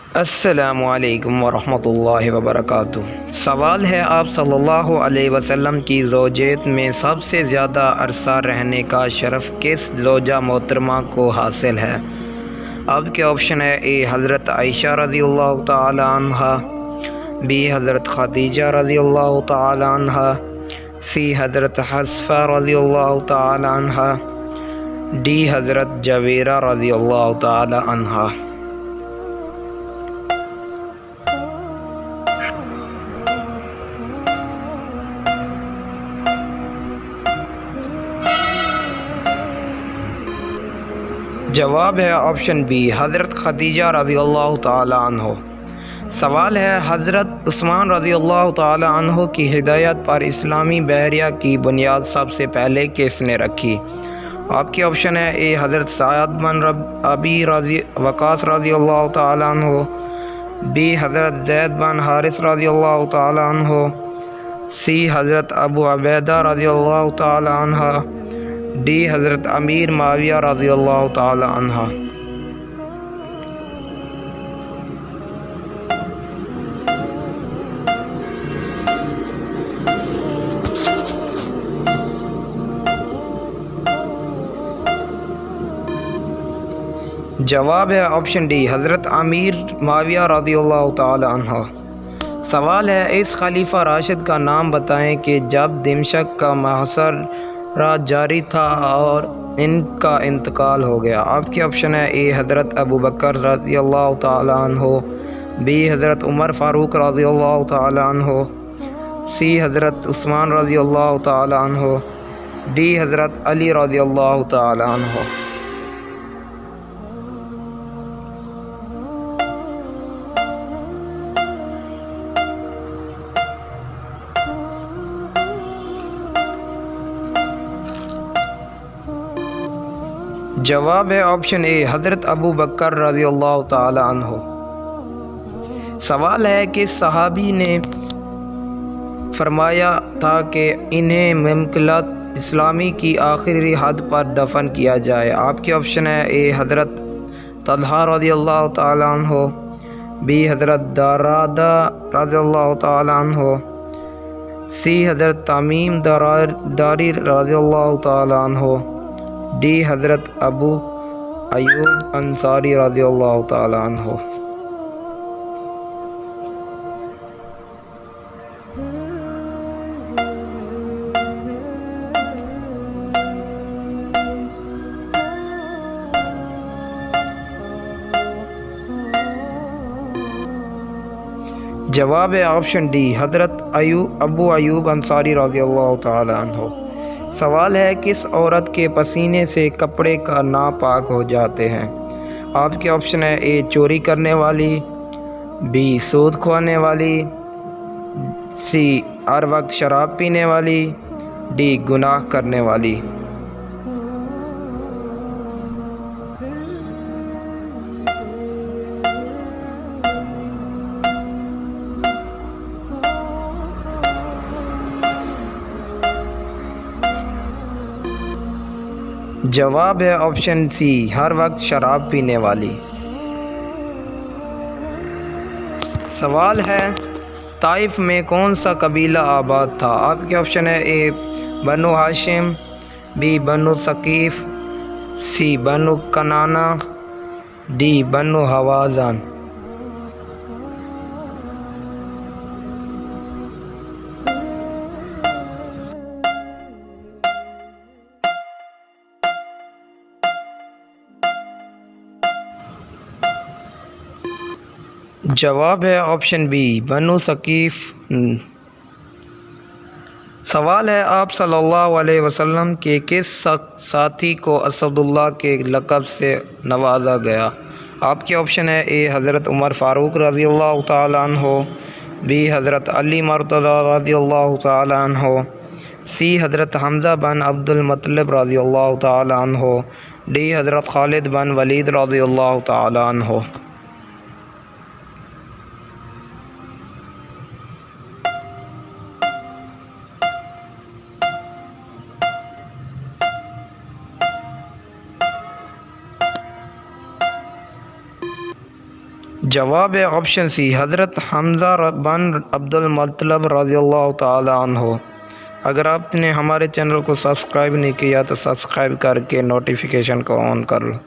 अस्सलामुअलैकुम वरहमतुल्लाहि वबरकातुहू। सवाल है, आप सल्लल्लाहु अलैहि वसल्लम की ज़ौजियत में सबसे ज़्यादा अरसा रहने का शरफ़ किस ज़ौजा मोहतरमा को हासिल है? आपके ऑप्शन है ए हज़रत आयशा रज़ियल्लाहु तआला अन्हा, बी हज़रत खदीजा रज़ियल्लाहु तआला अन्हा, सी हज़रत हफ्सा रज़ियल्लाहु तआला अन्हा, डी हज़रत जवेरा रज़ियल्लाहु तआला अन्हा। जवाब है ऑप्शन बी हज़रत खदीजा रज़ियल्लाहु तआला अन्हो। सवाल है, हज़रत उस्मान रज़ियल्लाहु तआला अन्हो की हिदायत पर इस्लामी बहरिया की बुनियाद सबसे पहले किसने रखी? आपके ऑप्शन है ए हज़रत साद बिन अबी वक़ास रज़ियल्लाहु तआला अन्हो, बी हज़रत ज़ैद बिन हारिस रज़ियल्लाहु तआला अन्हो, सी हज़रत अबू उबैदा रज़ियल्लाहु तआला अन्हा, डी हज़रत अमीर माविया रज़ियल्लाहु तआला अन्हा। जवाब है ऑप्शन डी हज़रत अमीर माविया रज़ियल्लाहु तआला अन्हा। सवाल है, इस खलीफा राशिद का नाम बताएं कि जब दिमशक का मुहासरा जारी था और इनका इंतकाल हो गया। आपके ऑप्शन है ए हज़रत अबू बकर रज़ियल्लाहु तआला अन्हो, बी हज़रत उमर फ़ारूक रज़ियल्लाहु तआला अन्हो, सी हज़रत उस्मान रज़ियल्लाहु तआला अन्हो, डी हज़रत अली रज़ियल्लाहु तआला अन्हो। जवाब है ऑप्शन ए हज़रत अबू बकर रज़ियल्लाहु तआला अन्हो। सवाल है कि सहाबी ने फरमाया था कि इन्हें मुमकिनत इस्लामी की आखिरी हद पर दफन किया जाए। आपके ऑप्शन है ए हज़रत तलहा रज़ियल्लाहु तआला अन्हो, बी हज़रत दरादा रज़ियल्लाहु तआला अन्हो, सी हज़रत तमीम दारी रज़ियल्लाहु तआला अन्हो, डी हज़रत अबू अयूब अंसारी रज़ियल्लाहु तआला अन्हो। जवाब है ऑप्शन डी हज़रत अबू अयूब अंसारी रज़ियल्लाहु तआला अन्हो। सवाल है, किस औरत के पसीने से कपड़े का नापाक हो जाते हैं? आपके ऑप्शन है ए चोरी करने वाली, बी सूद खुआने वाली, सी हर वक्त शराब पीने वाली, डी गुनाह करने वाली। जवाब है ऑप्शन सी हर वक्त शराब पीने वाली। सवाल है, ताइफ में कौन सा कबीला आबाद था? आपके ऑप्शन है ए बनु हाशिम, बी बनु सकीफ़, सी बनु कनाना, डी बनु हवाज़न। जवाब है ऑप्शन बी बनु सकीफ़। सवाल है, आप सल्लल्लाहु अलैहि वसल्लम के किस साथी को असदुल्लाह के लक़ब से नवाजा गया? आपके ऑप्शन है ए हज़रत उमर फ़ारूक रज़ियल्लाहु तआला अन्हो, बी हज़रत अली मर्तज़ा रज़ियल्लाहु तआला अन्हो, सी हज़रत हमज़ा बिन अब्दुल मुत्तलिब रज़ियल्लाहु तआला अन्हो, डी हज़रत खालिद बिन वलीद रज़ियल्लाहु तआला अन्हो। जवाब है ऑप्शन सी हज़रत हमज़ा बिन अब्दुल मुत्तलिब रज़ियल्लाहु ताला अन्हु। अगर आपने हमारे चैनल को सब्सक्राइब नहीं किया तो सब्सक्राइब करके नोटिफिकेशन को ऑन कर लो।